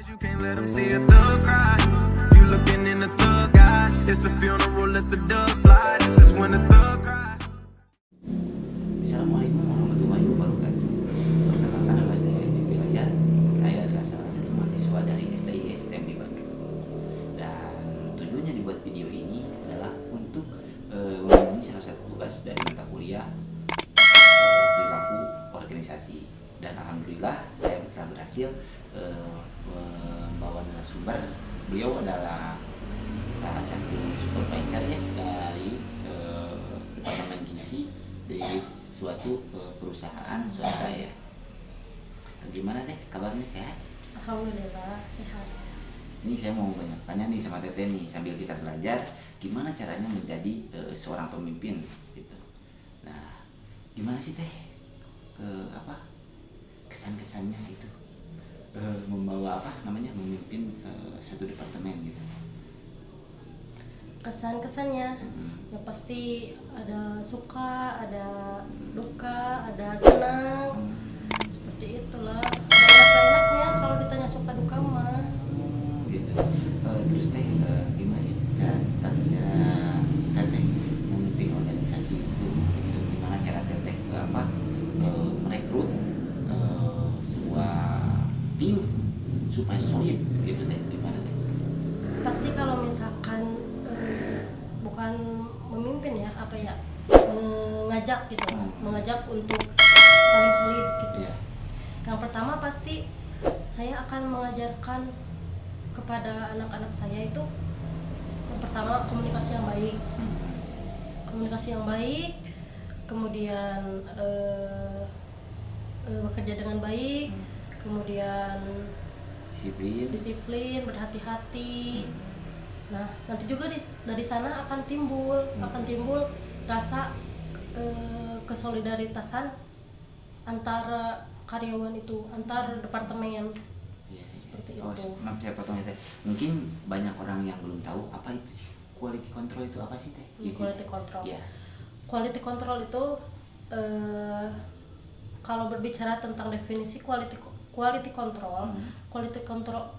You can't let 'em see a thug cry. You looking in the thug eyes. It's a funeral, let the doves fly. This is when the thug cry. Assalamualaikum warahmatullahi wabarakatuh. Perkenalkan nama saya Dewi Hayat. Saya adalah salah satu mahasiswa dari STI STM di Bandung. Dan tujuannya dibuat video ini adalah untuk memenuhi salah satu tugas dari mata kuliah perilaku organisasi. Dan alhamdulillah saya telah berhasil membawa narasumber. Beliau adalah salah satu supervisor ya dari departemen gizi di suatu perusahaan swasta ya. Gimana teh kabarnya, sehat? Alhamdulillah sehat. Ini saya mau banyak tanya nih sama Teteh nih sambil kita belajar gimana caranya menjadi seorang pemimpin gitu. Nah, gimana sih Teh kesan-kesannya gitu membawa memimpin satu departemen gitu. Kesan-kesannya ya pasti ada suka, ada duka, ada senang. Seperti itulah. Enak-enaknya kalau ditanya suka duka mah. Gitu. Terus Teh gimana sih cara Teteh memimpin organisasi itu? Gimana cara Teteh merekrut sebuah tim supaya solid gitu Teh? Gimana Teh? Pasti kalau misalkan bukan memimpin ya, mengajak gitu, mengajak untuk saling solid gitu. Yeah. Yang pertama pasti saya akan mengajarkan kepada anak-anak saya itu yang pertama komunikasi yang baik, kemudian bekerja dengan baik, kemudian disiplin, berhati-hati. Nah, nanti juga dari sana akan timbul rasa kesolidaritasan antara karyawan itu, antar departemen. Ya, seperti itu. Maaf saya potong ya Teh. Mungkin banyak orang yang belum tahu apa itu sih quality control itu apa sih Teh? Quality control. Ya. Quality control itu kalau berbicara tentang definisi quality control,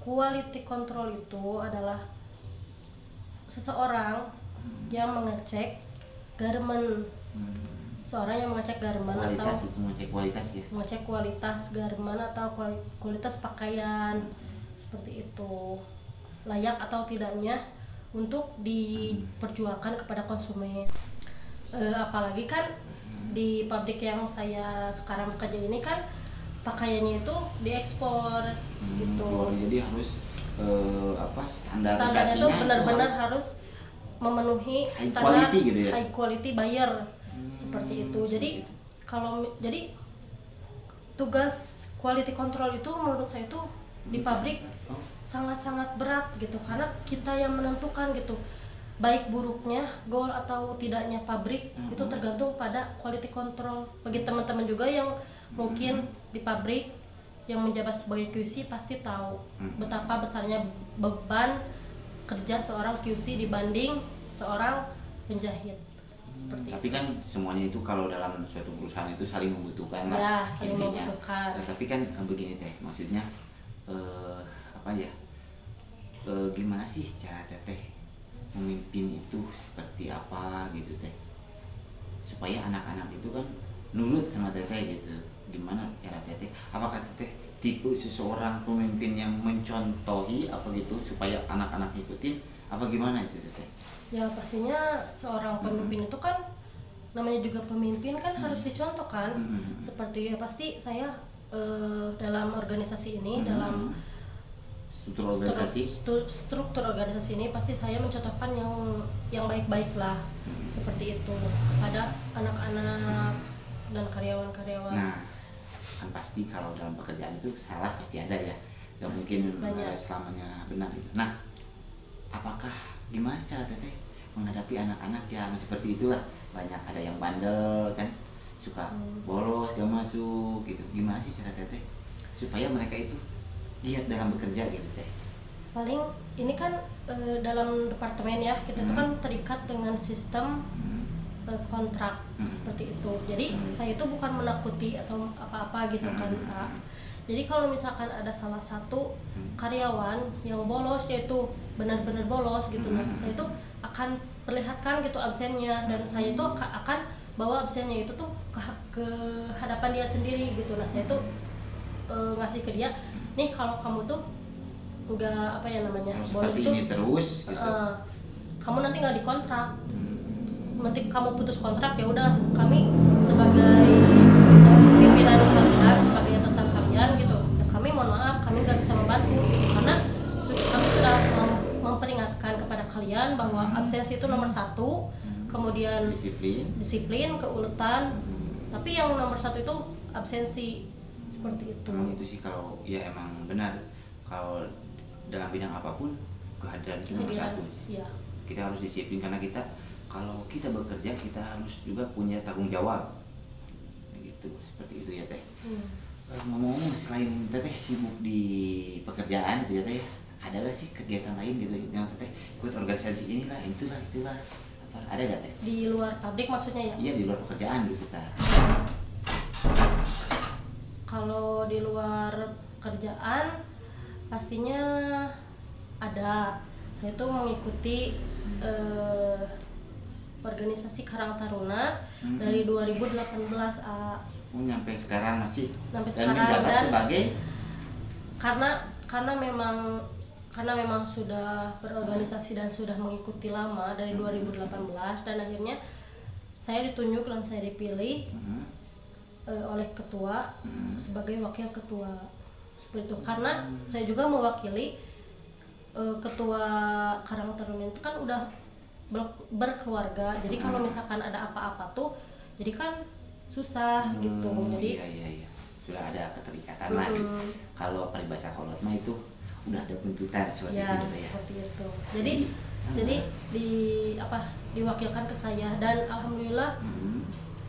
quality control itu adalah seseorang yang mengecek garment. Seorang yang mengecek garment atau mengecek kualitas garment atau kualitas pakaian, seperti itu, layak atau tidaknya untuk diperjualkan kepada konsumen. Apalagi kan di pabrik yang saya sekarang bekerja ini kan pakaiannya itu diekspor gitu. Jadi harus standarnya itu benar-benar harus memenuhi standar quality gitu ya? High quality buyer. Seperti itu. Jadi tugas quality control itu menurut saya itu di pabrik sangat-sangat berat gitu, karena kita yang menentukan gitu baik buruknya goal atau tidaknya pabrik itu tergantung pada quality control. Bagi teman-teman juga yang mungkin di pabrik yang menjabat sebagai QC pasti tahu betapa besarnya beban kerja seorang QC dibanding seorang penjahit. Tapi kan semuanya itu kalau dalam suatu perusahaan itu saling membutuhkan lah. Ya, saling membutuhkan. Tapi kan begini Teh, maksudnya gimana sih cara Teteh memimpin itu seperti apa gitu Teh, supaya anak-anak itu kan nurut sama Teteh gitu. Gimana cara Teteh? Apakah Teteh tipe seseorang pemimpin yang mencontohi apa gitu supaya anak-anak ikutin, apa gimana itu Teteh? Ya pastinya seorang pemimpin itu kan namanya juga pemimpin kan harus dicontohkan. Seperti pasti saya dalam organisasi ini, dalam struktur organisasi ini pasti saya mencontohkan yang baik-baik lah. Seperti itu kepada anak-anak dan karyawan-karyawan. Nah, kan pasti kalau dalam pekerjaan itu salah pasti ada ya, gak mungkin selamanya benar gitu. Nah, apakah gimana cara Teteh menghadapi anak-anak yang seperti itulah? Banyak ada yang bandel kan, suka bolos gak masuk gitu. Gimana sih cara Teteh supaya mereka itu giat dalam bekerja gitu Teh? Paling ini kan dalam departemen ya, kita itu kan terikat dengan sistem kontrak seperti itu. Jadi saya itu bukan menakuti atau apa-apa gitu kan. Jadi kalau misalkan ada salah satu karyawan yang bolos, yaitu benar-benar bolos gitu, nah saya itu akan perlihatkan gitu absennya, dan saya itu akan bawa absennya itu tuh ke hadapan dia sendiri gitu. Nah saya tuh ngasih ke dia, nih kalau kamu tuh nggak apa ya namanya bolos seperti itu ini terus gitu. Kamu nanti nggak dikontrak, nanti kamu putus kontrak, ya udah kami sebagai pimpinan kalian, sebagai atasan kalian gitu ya, kami mohon maaf, kami nggak bisa membantu gitu, karena kami sudah memperingatkan kepada kalian bahwa absensi itu nomor 1, kemudian disiplin, keuletan, tapi yang nomor 1 itu absensi, seperti itu. Emang itu sih kalau ya emang benar, kalau dalam bidang apapun kehadiran itu nomor 1 sih. Ya. Kita harus disiplin, karena kita kalau kita bekerja kita harus juga punya tanggung jawab gitu, seperti itu ya teh. Ngomong-ngomong, selain teteh sibuk di pekerjaan itu ya teh, ada gak sih kegiatan lain gitu yang teteh ikut organisasi inilah itulah apa, ada gak teh di luar pabrik maksudnya ya? Iya, di luar pekerjaan gitu teh. Kalau di luar kerjaan pastinya ada. Saya tuh mengikuti organisasi Karang Taruna dari 2018 Sampai sekarang masih sampai dan sekarang, menjabat dan sebagai karena memang sudah berorganisasi dan sudah mengikuti lama dari 2018, dan akhirnya saya ditunjuk dan saya dipilih oleh ketua sebagai wakil ketua, seperti itu. Karena saya juga mewakili ketua Karang Taruna itu kan udah berkeluarga, jadi kalau misalkan ada apa-apa tuh jadi kan susah gitu. Jadi iya. Sudah ada keterikatan lah gitu. Kalau peribahasa kolot mah itu udah ada buntutan seperti ya, itu ya. Seperti itu. Jadi diwakilkan ke saya, dan alhamdulillah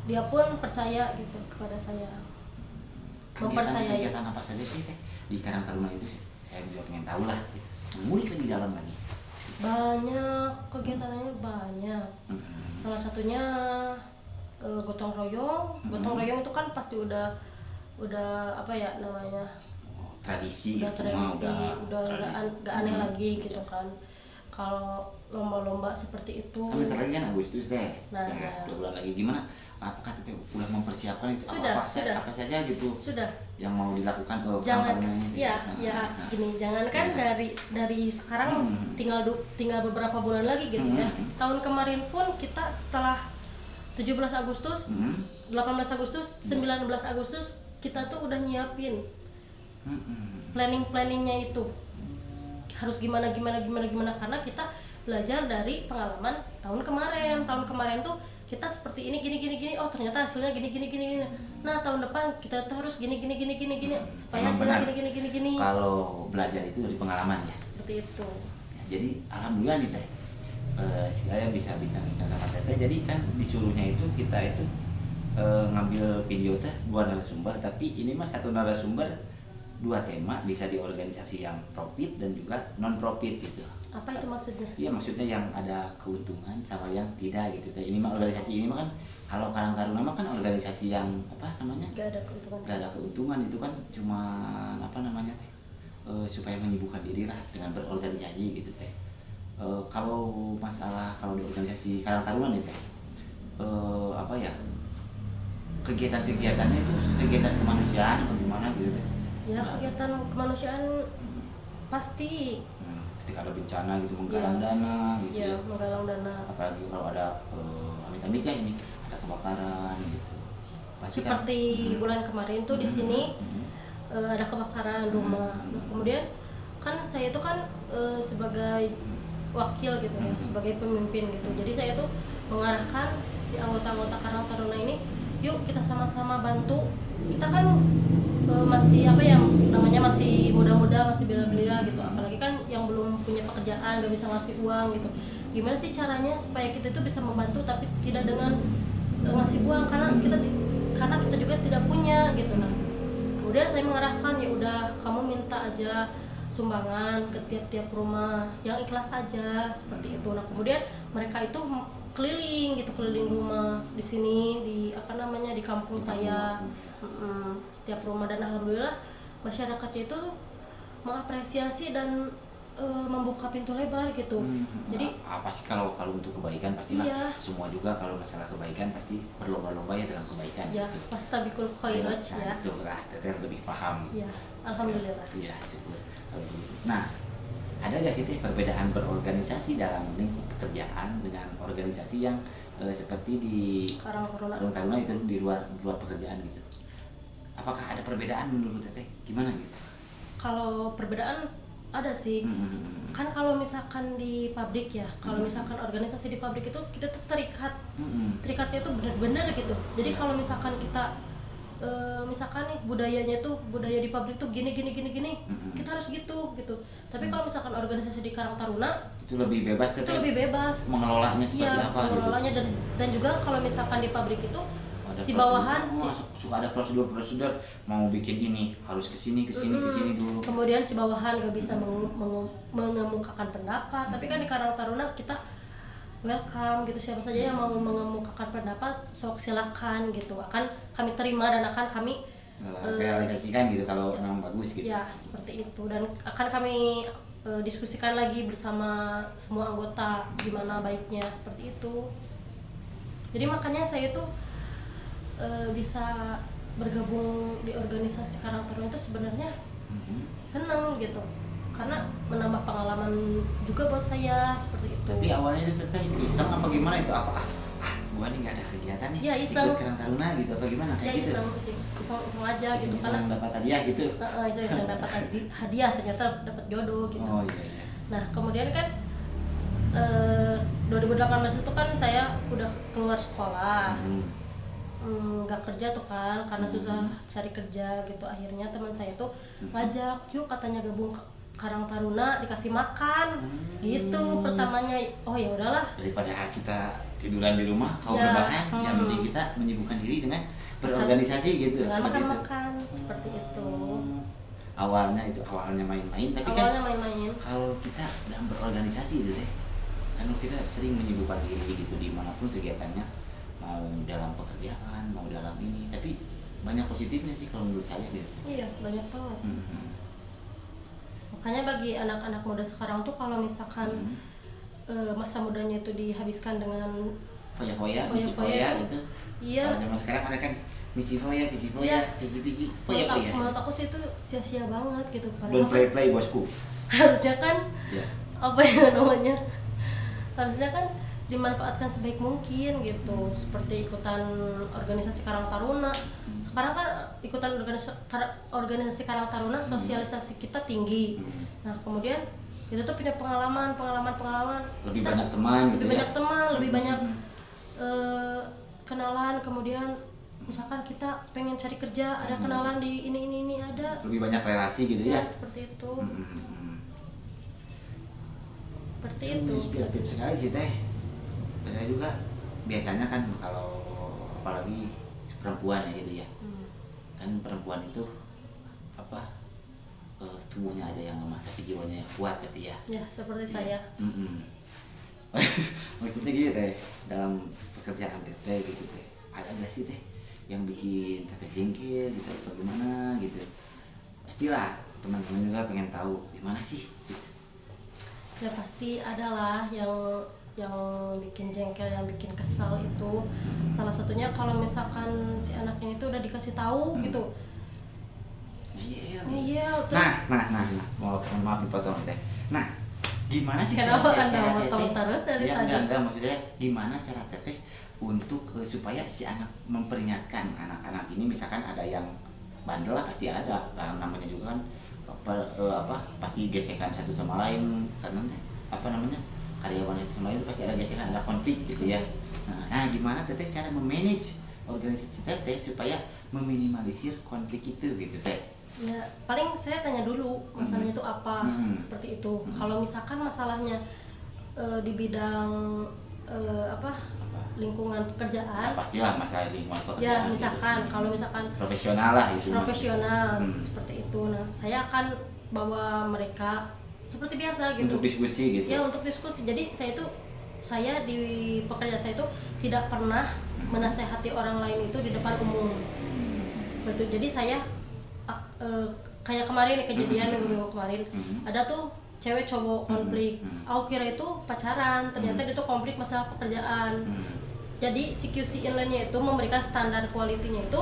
dia pun percaya gitu kepada saya. Mempercayai. Kegiatan apa saja sih teh di Karang Taruna itu sih? Saya juga pengen tahu lah gitu. Ngulik lebih dalam lagi. Banyak kegiatannya, banyak. Salah satunya gotong royong. Gotong royong itu kan pasti udah apa ya namanya, tradisi, udah nggak aneh lagi gitu kan. Kalau lomba-lomba seperti itu kan bentar lagi kan Agustus deh. Nah, ya. 2 bulan lagi, gimana? Apakah teteh udah mempersiapkan itu sudah. apa saja gitu Sudah. yang mau dilakukan ke Jangan ini? Gini, jangankan dari sekarang tinggal beberapa bulan lagi gitu ya. Tahun kemarin pun kita setelah 17 Agustus, 18 Agustus, 19 Agustus kita tuh udah nyiapin planningnya itu harus gimana, karena kita belajar dari pengalaman tahun kemarin tuh kita seperti ini gini, oh ternyata hasilnya gini. Nah tahun depan kita tuh harus gini supaya hasilnya gini. Kalau belajar itu dari pengalaman ya. Seperti itu. Jadi alhamdulillah nih teh, saya bisa bicara sama teteh. Jadi kan disuruhnya itu kita itu ngambil video teh 2 narasumber, tapi ini mah 1 narasumber 2 tema, bisa di organisasi yang profit dan juga non profit gitu. Apa itu maksudnya? Iya, maksudnya yang ada keuntungan sama yang tidak gitu. Ini mah organisasi ini mah kan, kalau Karang Taruna mah kan organisasi yang apa namanya? Gak ada keuntungan. Gak ada keuntungan, itu kan cuma apa namanya teh? Supaya menyibukkan diri lah dengan berorganisasi gitu teh. Kalau di organisasi Karang Taruna nih teh, apa ya? Kegiatan-kegiatannya itu kegiatan kemanusiaan atau gimana gitu teh? Ya, kegiatan kemanusiaan pasti. Ketika ada bencana gitu, menggalang dana gitu. Ya, menggalang dana. Apalagi kalau ada amit-amit ya ini ada kebakaran gitu. Pasti seperti bulan kemarin tuh di sini ada kebakaran rumah. Nah, kemudian kan saya itu kan sebagai wakil gitu ya, sebagai pemimpin gitu. Jadi saya tuh mengarahkan si anggota-anggota Karang Taruna ini, yuk kita sama-sama bantu. Kita kan masih apa ya namanya, masih muda-muda, masih belia-belia gitu, apalagi kan yang belum punya pekerjaan, gak bisa ngasih uang gitu. Gimana sih caranya supaya kita itu bisa membantu tapi tidak dengan ngasih uang, karena kita juga tidak punya gitu. Nah kemudian saya mengarahkan, ya udah kamu minta aja sumbangan ke tiap-tiap rumah yang ikhlas aja, seperti itu. Nah kemudian mereka itu keliling rumah di sini, di apa namanya, di kampung saya, setiap rumah, dan alhamdulillah masyarakatnya itu mengapresiasi dan membuka pintu lebar gitu. Jadi apa sih kalau untuk kebaikan pastilah iya. semua juga kalau masalah kebaikan pasti berlomba-lomba ya dalam kebaikan. Ya, gitu. fastabiqul khairat ya. Itu lah, teteh lebih paham. Ya, alhamdulillah. Iya, syukur. Nah, ada gak sih teh perbedaan berorganisasi dalam lingkup pekerjaan dengan organisasi yang seperti di Karang Taruna itu di luar pekerjaan gitu? Apakah ada perbedaan menurut teteh? Gimana gitu? Kalau perbedaan ada sih. Kan kalau misalkan di pabrik ya, kalau misalkan organisasi di pabrik itu kita tuh terikatnya tuh benar-benar gitu. Jadi kalau misalkan kita misalkan nih budayanya tuh budaya di pabrik tuh gini kita harus gitu. Tapi kalau misalkan organisasi di Karang Taruna itu lebih bebas, itu lebih bebas mengelolanya seperti ya, apa mengelolanya gitu. dan juga kalau misalkan di pabrik itu ada si bawahan suka ada prosedur mau bikin ini harus kesini dulu. Kemudian si bawahan gak bisa mengemukakan pendapat. Tapi kan di Karang Taruna kita welcome gitu, siapa saja yang mau mengemukakan pendapat sok silakan gitu, akan kami terima dan akan kami realisasikan gitu kalau memang bagus gitu. Ya seperti itu, dan akan kami diskusikan lagi bersama semua anggota gimana baiknya seperti itu. Jadi makanya saya tuh bisa bergabung di organisasi Karang Taruna itu sebenarnya senang gitu, karena menambah pengalaman juga buat saya seperti itu. Tapi awalnya itu teteh iseng apa gimana itu, apa gua nih nggak ada kegiatan nih ya, iseng. ikut Karang Taruna gitu apa gimana kayak ya, gitu? iseng aja gitu, karena dapat hadiah gitu. Iseng dapat hadiah, ternyata dapat jodoh gitu. Oh iya. Nah kemudian kan 2018 itu kan saya udah keluar sekolah. Nggak kerja tuh kan karena susah cari kerja gitu. Akhirnya teman saya tuh ngajak, yuk katanya gabung Karang Taruna, dikasih makan gitu pertamanya. Oh ya udahlah, daripada kita tiduran di rumah kau ya, berbahan yang penting kita menyibukkan diri dengan berorganisasi gitu, dengan makan seperti itu. Awalnya main-main, tapi awalnya kan main-main. kalau kita dalam berorganisasi gitu deh, kan kita sering menyibukkan diri gitu dimanapun kegiatannya, mau dalam pekerjaan mau dalam ini, tapi banyak positifnya sih kalau menurut saya gitu. Iya, banyak banget. Makanya bagi anak-anak muda sekarang tuh kalau misalkan masa mudanya itu dihabiskan dengan foya-foya gitu. Iya. Kalau zaman sekarang ada kan misi foya, iya. visi foya. Menurut aku sih itu sia-sia banget gitu. Don't play bosku. Harusnya kan apa ya namanya? Harusnya kan dimanfaatkan sebaik mungkin gitu, seperti ikutan organisasi Karang Taruna. Sekarang kan ikutan organisasi Karang Taruna, sosialisasi kita tinggi. Nah kemudian kita tuh punya pengalaman, lebih banyak teman gitu, banyak teman, lebih banyak kenalan. Kemudian misalkan kita pengen cari kerja, ada kenalan di ini ada, lebih banyak relasi gitu ya. Seperti itu. Seperti itu. Inspiratif sekali sih teh. Saya juga biasanya kan kalau apalagi perempuan ya gitu ya, kan perempuan itu tubuhnya aja yang lemah tapi jiwanya yang kuat pasti ya. Ya seperti saya. Maksudnya gitu teh, dalam pekerjaan teteh gitu teh, ada nggak sih teh yang bikin teteh jengkel gitu atau gimana gitu? Pastilah teman-teman juga pengen tahu gimana sih gitu. Ya pasti adalah yang bikin jengkel, yang bikin kesel itu. Salah satunya kalau misalkan si anaknya itu udah dikasih tahu gitu. Iya. Terus Maaf dipotong teh. Nah, gimana sih kenapa cara Anda motong teteh? terus dari tadi? Enggak, maksudnya gimana cara teteh untuk supaya si anak memperingatkan anak-anak ini, misalkan ada yang bandel lah pasti ada, namanya juga kan pasti gesekan satu sama lain karena karyawan itu sama lain pasti ada gesekan, ada konflik gitu ya. Nah gimana teteh cara memanage organisasi teteh supaya meminimalisir konflik itu gitu teh? Ya paling saya tanya dulu masalahnya itu apa, seperti itu. Kalau misalkan masalahnya di bidang lingkungan pekerjaan, pastilah masalah lingkungan pekerjaan. Ya misalkan gitu. Kalau misalkan profesional lah itu. Seperti itu. Nah saya akan bawa mereka seperti biasa gitu. Untuk diskusi gitu. Ya untuk diskusi. Jadi saya di pekerjaan saya itu tidak pernah menasehati orang lain itu di depan umum. Seperti itu. Jadi saya kayak kemarin nih kejadian minggu kemarin ada tuh cewek cowok konflik. Aku kira itu pacaran, ternyata itu konflik masalah pekerjaan. Jadi si QC inline-nya itu memberikan standar kualitinya itu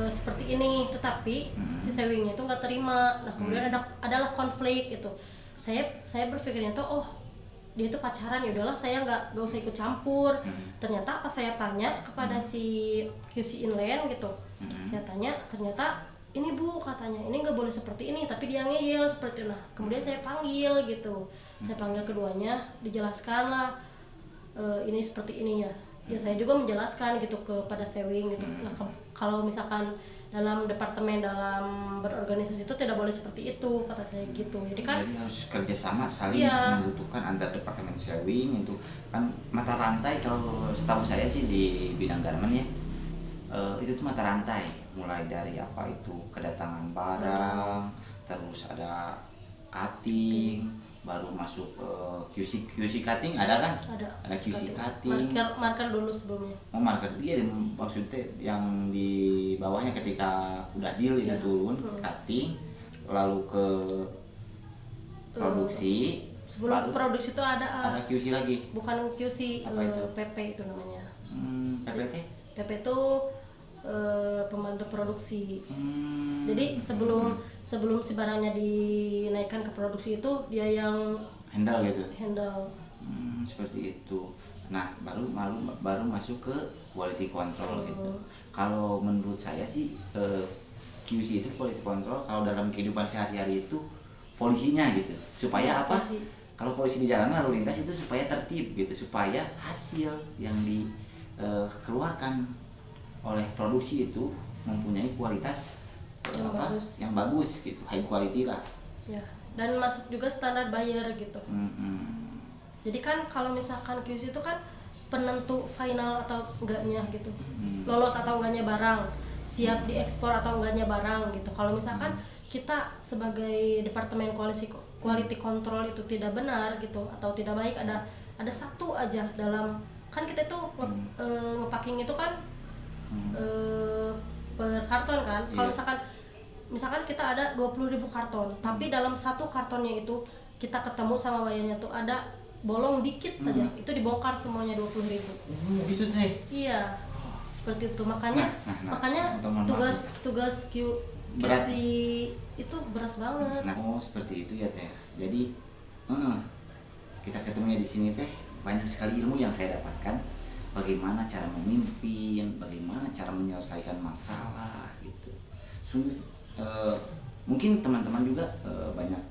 seperti ini, tetapi si sewingnya itu nggak terima. Nah kemudian adalah konflik gitu. Saya berpikirnya tuh dia itu pacaran, ya udahlah saya nggak usah ikut campur. Ternyata pas saya tanya kepada si QC inline gitu, saya tanya ternyata ini bu katanya ini nggak boleh seperti ini, tapi dia ngeyel seperti itu. Nah kemudian saya panggil gitu, saya panggil keduanya, dijelaskan lah ini seperti ininya. Ya saya juga menjelaskan gitu kepada sewing gitu. Nah kalau misalkan dalam departemen, dalam berorganisasi itu tidak boleh seperti itu, kata saya gitu. Jadi harus kerjasama, saling membutuhkan antar departemen sewing. Itu kan mata rantai, kalau setahu saya sih di bidang garmen ya, itu tuh mata rantai, mulai dari apa itu kedatangan barang, terus ada cutting, baru masuk ke QC cutting ada kan? Ada QC cutting. Marker dulu sebelumnya. Marker dia maksudnya yang di bawahnya ketika udah deal itu turun cutting, lalu ke produksi. Sebelum produksi itu ada QC lagi. Bukan QC, PP itu namanya. PPT? PP itu pembantu produksi. Jadi sebelum si barangnya dinaikkan ke produksi itu dia yang handle. Seperti itu. Nah baru masuk ke quality control gitu. Kalau menurut saya sih QC itu quality control kalau dalam kehidupan sehari-hari itu polisinya gitu, supaya apa? Kalau polisi di jalanan lalu lintas itu supaya tertib gitu, supaya hasil yang dikeluarkan oleh produksi itu mempunyai kualitas yang bagus gitu, high quality lah ya, dan masuk juga standar buyer gitu. Jadi kan kalau misalkan QC itu kan penentu final atau enggaknya gitu, lolos atau enggaknya barang, siap diekspor atau enggaknya barang gitu. Kalau misalkan kita sebagai departemen quality control itu tidak benar gitu atau tidak baik, ada satu aja dalam, kan kita tuh ngepacking itu kan per karton kan. Kalau misalkan kita ada 20.000 karton, tapi dalam satu kartonnya itu kita ketemu sama bayarnya tuh ada bolong dikit saja, itu dibongkar semuanya 20.000. Gitu sih. Iya, seperti itu. Makanya tugas QC itu berat banget. Seperti itu ya teh. Jadi kita ketemunya di sini teh, banyak sekali ilmu yang saya dapatkan. Bagaimana cara memimpin, bagaimana cara menyelesaikan masalah gitu. Mungkin teman-teman juga banyak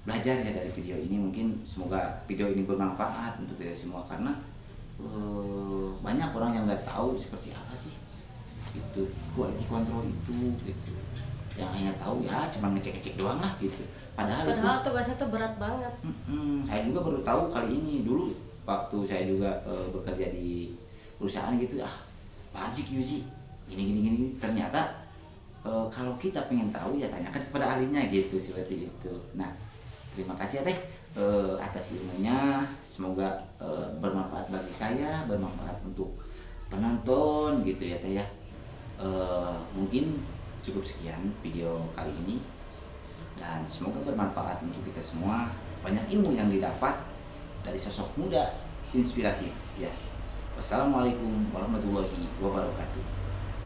belajar ya dari video ini. Mungkin semoga video ini bermanfaat untuk kita semua, karena banyak orang yang nggak tahu seperti apa sih itu quality control itu gitu. Yang hanya tahu ya cuma ngecek-ngecek doang lah gitu. Padahal tugasnya tuh berat banget. Saya juga baru tahu kali ini. Dulu waktu saya juga bekerja di perusahaan gitu, apaan sih QC gini. Ternyata kalau kita pengen tahu ya tanyakan kepada ahlinya gitu, seperti itu. Nah terima kasih ya teh atas ilmunya. Semoga bermanfaat bagi saya, bermanfaat untuk penonton gitu ya teh ya. Mungkin cukup sekian video kali ini, dan semoga bermanfaat untuk kita semua. Banyak ilmu yang didapat dari sosok muda inspiratif ya. Wassalamualaikum warahmatullahi wabarakatuh.